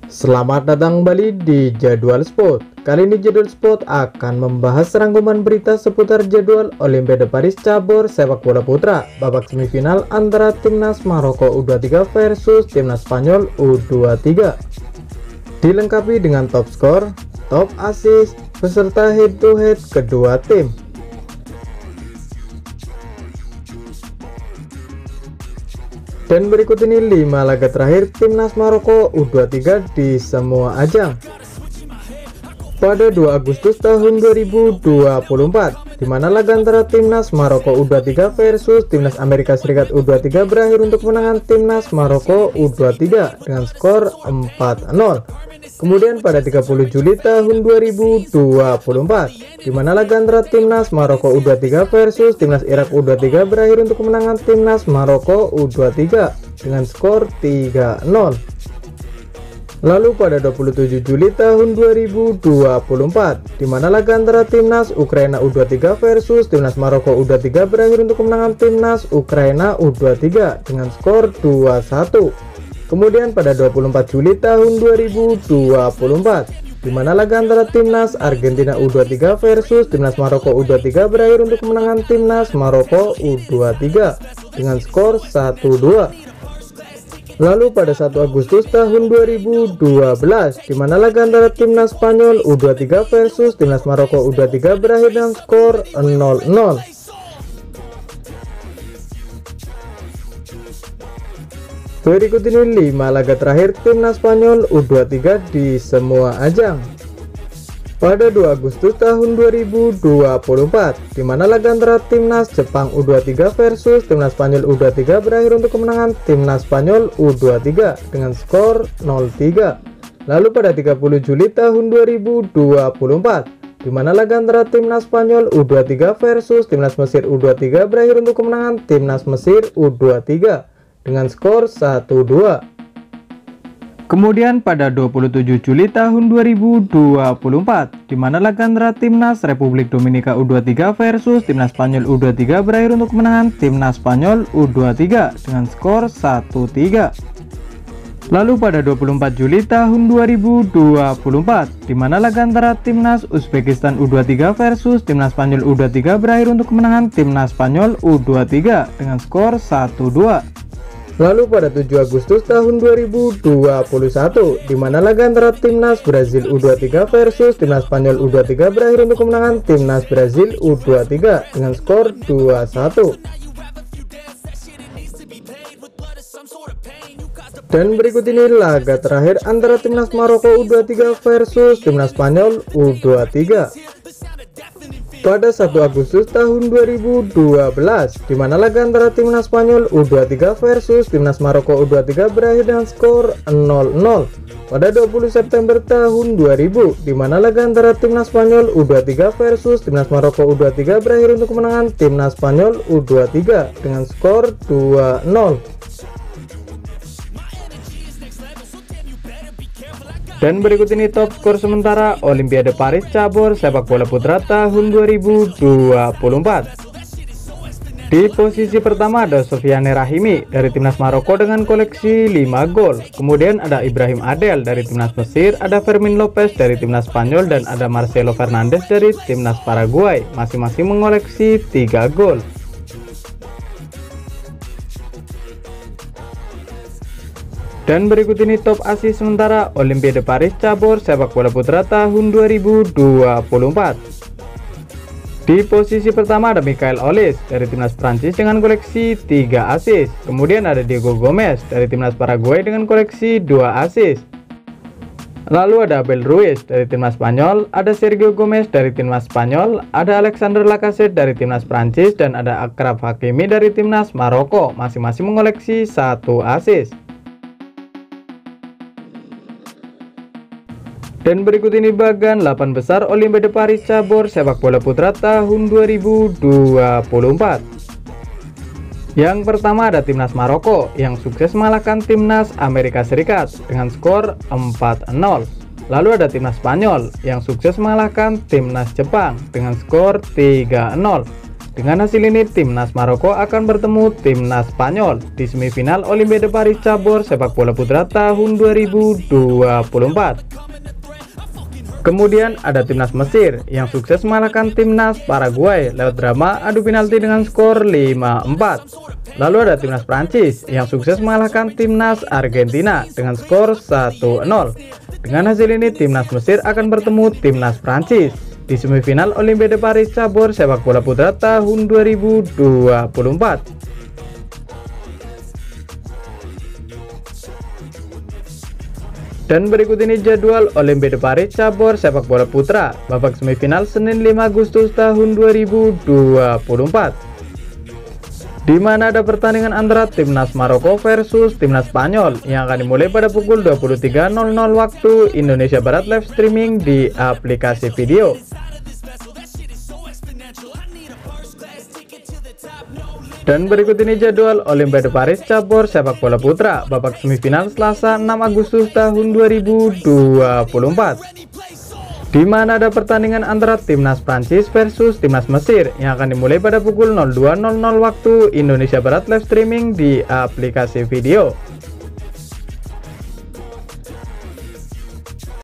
Selamat datang kembali di Jadwal Sport. Kali ini Jadwal Sport akan membahas rangkuman berita seputar jadwal Olimpiade Paris cabur sepak bola putra babak semifinal antara timnas Maroko U23 versus timnas Spanyol U23. Dilengkapi dengan top skor, top assist, beserta head to head kedua tim. Dan berikut ini 5 laga terakhir timnas Maroko U23 di semua ajang. Pada 2 Agustus tahun 2024, di mana laga antara timnas Maroko U23 versus timnas Amerika Serikat U23 berakhir untuk kemenangan timnas Maroko U23 dengan skor 4-0. Kemudian pada 30 Juli tahun 2024, di mana laga antara timnas Maroko U23 versus timnas Irak U23 berakhir untuk kemenangan timnas Maroko U23 dengan skor 3-0. Lalu pada 27 Juli tahun 2024, di mana laga antara timnas Ukraina U23 versus timnas Maroko U23 berakhir untuk kemenangan timnas Ukraina U23 dengan skor 2-1. Kemudian pada 24 Juli tahun 2024, di mana laga antara timnas Argentina U23 versus timnas Maroko U23 berakhir untuk kemenangan timnas Maroko U23 dengan skor 1-2. Lalu pada 1 Agustus tahun 2012, di mana laga antara timnas Spanyol U23 versus timnas Maroko U23 berakhir dengan skor 0-0. Berikut ini 5 laga terakhir timnas Spanyol U23 di semua ajang. Pada 2 Agustus tahun 2024, di mana laga antara timnas Jepang U23 versus timnas Spanyol U23 berakhir untuk kemenangan timnas Spanyol U23 dengan skor 0-3. Lalu pada 30 Juli tahun 2024, di mana laga antara timnas Spanyol U23 versus timnas Mesir U23 berakhir untuk kemenangan timnas Mesir U23 dengan skor 1-2. Kemudian pada 27 Juli tahun 2024, di mana laga antara timnas Republik Dominika U23 versus timnas Spanyol U23 berakhir untuk kemenangan timnas Spanyol U23 dengan skor 1-3. Lalu pada 24 Juli tahun 2024, di mana laga antara timnas Uzbekistan U23 versus timnas Spanyol U23 berakhir untuk kemenangan timnas Spanyol U23 dengan skor 1-2. Lalu pada 7 Agustus tahun 2021, di mana laga antara timnas Brazil U23 versus timnas Spanyol U23 berakhir untuk kemenangan timnas Brazil U23 dengan skor 2-1. Dan berikut ini laga terakhir antara timnas Maroko U23 versus timnas Spanyol U23. Pada 1 Agustus tahun 2012, di mana laga antara timnas Spanyol U23 versus timnas Maroko U23 berakhir dengan skor 0-0. Pada 20 September tahun 2000, di mana laga antara timnas Spanyol U23 versus timnas Maroko U23 berakhir untuk kemenangan timnas Spanyol U23 dengan skor 2-0. Dan berikut ini top skor sementara Olimpiade Paris cabur sepak bola putra tahun 2024. Di posisi pertama ada Sofiane Rahimi dari timnas Maroko dengan koleksi 5 gol. Kemudian ada Ibrahim Adel dari timnas Mesir, ada Fermin Lopez dari timnas Spanyol, dan ada Marcelo Fernandes dari timnas Paraguay, masing-masing mengoleksi 3 gol. Dan berikut ini top assist sementara Olimpiade Paris cabur sepak bola putra tahun 2024. Di posisi pertama ada Michael Olise dari timnas Prancis dengan koleksi 3 assist. Kemudian ada Diego Gomez dari timnas Paraguay dengan koleksi 2 assist. Lalu ada Abel Ruiz dari timnas Spanyol, ada Sergio Gomez dari timnas Spanyol, ada Alexander Lacazette dari timnas Prancis, dan ada Achraf Hakimi dari timnas Maroko, masing-masing mengoleksi 1 assist. Dan berikut ini bagan 8 besar Olimpiade Paris cabur sepak bola putra tahun 2024. Yang pertama ada timnas Maroko yang sukses mengalahkan timnas Amerika Serikat dengan skor 4-0. Lalu ada timnas Spanyol yang sukses mengalahkan timnas Jepang dengan skor 3-0. Dengan hasil ini, timnas Maroko akan bertemu timnas Spanyol di semifinal Olimpiade Paris cabur sepak bola putra tahun 2024. Kemudian ada timnas Mesir yang sukses mengalahkan timnas Paraguay lewat drama adu penalti dengan skor 5-4. Lalu ada timnas Prancis yang sukses mengalahkan timnas Argentina dengan skor 1-0. Dengan hasil ini, timnas Mesir akan bertemu timnas Prancis di semifinal Olimpiade Paris cabur sepak bola putra tahun 2024. Dan berikut ini jadwal Olimpiade Paris cabur sepak bola putra babak semifinal Senin 5 Agustus tahun 2024, di mana ada pertandingan antara timnas Maroko versus timnas Spanyol yang akan dimulai pada pukul 23.00 waktu Indonesia Barat, live streaming di aplikasi video. Dan berikut ini jadwal Olimpiade Paris cabur sepak bola putra babak semifinal Selasa 6 Agustus tahun 2024, di mana ada pertandingan antara timnas Prancis versus timnas Mesir yang akan dimulai pada pukul 02.00 waktu Indonesia Barat, live streaming di aplikasi video.